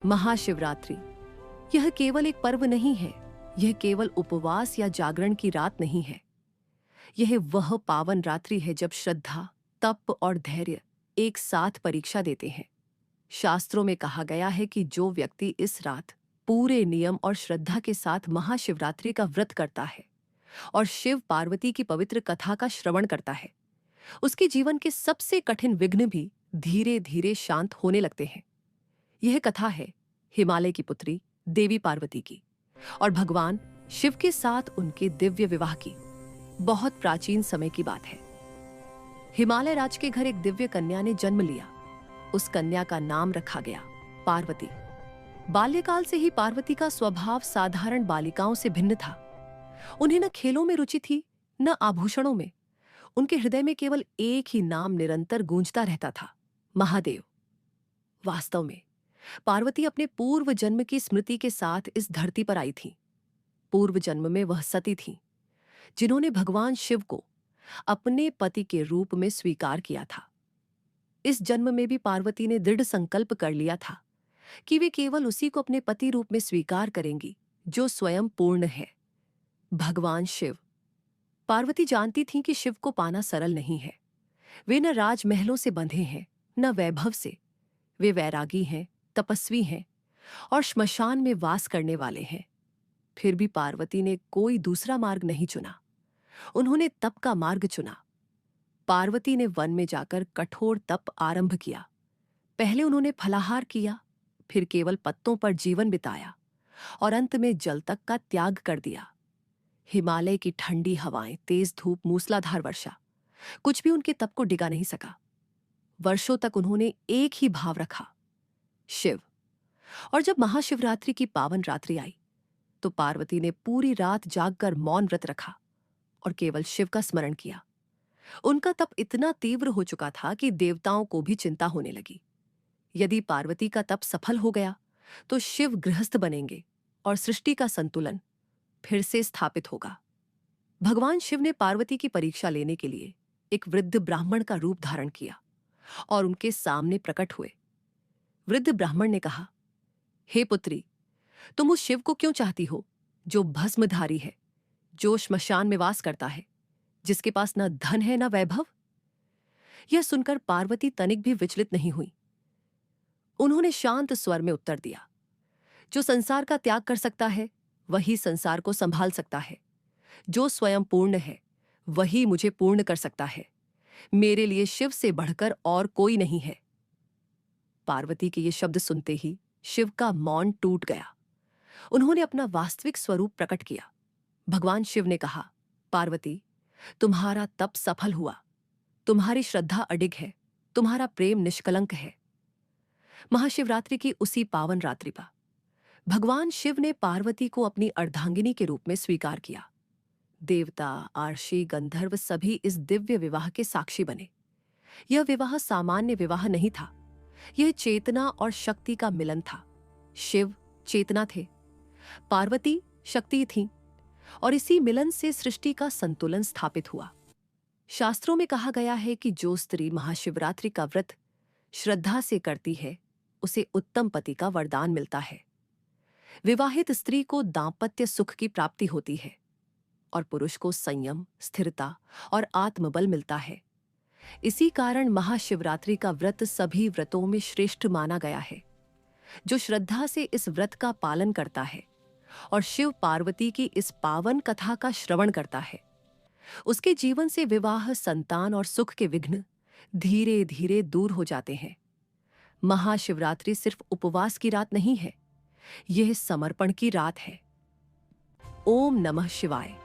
महाशिवरात्रि यह केवल एक पर्व नहीं है, यह केवल उपवास या जागरण की रात नहीं है। यह वह पावन रात्रि है जब श्रद्धा, तप और धैर्य एक साथ परीक्षा देते हैं। शास्त्रों में कहा गया है कि जो व्यक्ति इस रात पूरे नियम और श्रद्धा के साथ महाशिवरात्रि का व्रत करता है और शिव पार्वती की पवित्र कथा का श्रवण करता है, उसके जीवन के सबसे कठिन विघ्न भी धीरे धीरे शांत होने लगते हैं। यह कथा है हिमालय की पुत्री देवी पार्वती की और भगवान शिव के साथ उनके दिव्य विवाह की। बहुत प्राचीन समय की बात है। हिमालय राज के घर एक दिव्य कन्या ने जन्म लिया। उस कन्या का नाम रखा गया पार्वती। बाल्यकाल से ही पार्वती का स्वभाव साधारण बालिकाओं से भिन्न था। उन्हें न खेलों में रुचि थी, न आभूषणों में। उनके हृदय में केवल एक ही नाम निरंतर गूंजता रहता था, महादेव। वास्तव में पार्वती अपने पूर्व जन्म की स्मृति के साथ इस धरती पर आई थी। पूर्व जन्म में वह सती थीं, जिन्होंने भगवान शिव को अपने पति के रूप में स्वीकार किया था। इस जन्म में भी पार्वती ने दृढ़ संकल्प कर लिया था कि वे केवल उसी को अपने पति रूप में स्वीकार करेंगी जो स्वयं पूर्ण है, भगवान शिव। पार्वती जानती थीं कि शिव को पाना सरल नहीं है। वे न राजमहलों से बंधे हैं, न वैभव से। वे वैरागी हैं, तपस्वी हैं और श्मशान में वास करने वाले हैं। फिर भी पार्वती ने कोई दूसरा मार्ग नहीं चुना। उन्होंने तप का मार्ग चुना। पार्वती ने वन में जाकर कठोर तप आरंभ किया। पहले उन्होंने फलाहार किया, फिर केवल पत्तों पर जीवन बिताया और अंत में जल तक का त्याग कर दिया। हिमालय की ठंडी हवाएं, तेज धूप, मूसलाधार वर्षा, कुछ भी उनके तप को डिगा नहीं सका। वर्षों तक उन्होंने एक ही भाव रखा, शिव। और जब महाशिवरात्रि की पावन रात्रि आई तो पार्वती ने पूरी रात जागकर मौन व्रत रखा और केवल शिव का स्मरण किया। उनका तप इतना तीव्र हो चुका था कि देवताओं को भी चिंता होने लगी। यदि पार्वती का तप सफल हो गया तो शिव गृहस्थ बनेंगे और सृष्टि का संतुलन फिर से स्थापित होगा। भगवान शिव ने पार्वती की परीक्षा लेने के लिए एक वृद्ध ब्राह्मण का रूप धारण किया और उनके सामने प्रकट हुए। वृद्ध ब्राह्मण ने कहा, हे पुत्री, तुम उस शिव को क्यों चाहती हो जो भस्मधारी है, जो श्मशान में वास करता है, जिसके पास न धन है न वैभव? यह सुनकर पार्वती तनिक भी विचलित नहीं हुई। उन्होंने शांत स्वर में उत्तर दिया, जो संसार का त्याग कर सकता है वही संसार को संभाल सकता है। जो स्वयं पूर्ण है वही मुझे पूर्ण कर सकता है। मेरे लिए शिव से बढ़कर और कोई नहीं है। पार्वती के ये शब्द सुनते ही शिव का मौन टूट गया। उन्होंने अपना वास्तविक स्वरूप प्रकट किया। भगवान शिव ने कहा, पार्वती, तुम्हारा तप सफल हुआ। तुम्हारी श्रद्धा अडिग है, तुम्हारा प्रेम निष्कलंक है। महाशिवरात्रि की उसी पावन रात्रि पर भगवान शिव ने पार्वती को अपनी अर्धांगिनी के रूप में स्वीकार किया। देवता, आर्षि, गंधर्व सभी इस दिव्य विवाह के साक्षी बने। यह विवाह सामान्य विवाह नहीं था। यह चेतना और शक्ति का मिलन था। शिव चेतना थे, पार्वती शक्ति थीं, और इसी मिलन से सृष्टि का संतुलन स्थापित हुआ। शास्त्रों में कहा गया है कि जो स्त्री महाशिवरात्रि का व्रत श्रद्धा से करती है, उसे उत्तम पति का वरदान मिलता है। विवाहित स्त्री को दांपत्य सुख की प्राप्ति होती है और पुरुष को संयम, स्थिरता और आत्मबल मिलता है। इसी कारण महाशिवरात्रि का व्रत सभी व्रतों में श्रेष्ठ माना गया है। जो श्रद्धा से इस व्रत का पालन करता है और शिव पार्वती की इस पावन कथा का श्रवण करता है, उसके जीवन से विवाह, संतान और सुख के विघ्न धीरे धीरे दूर हो जाते हैं। महाशिवरात्रि सिर्फ उपवास की रात नहीं है, यह समर्पण की रात है। ओम नमः शिवाय।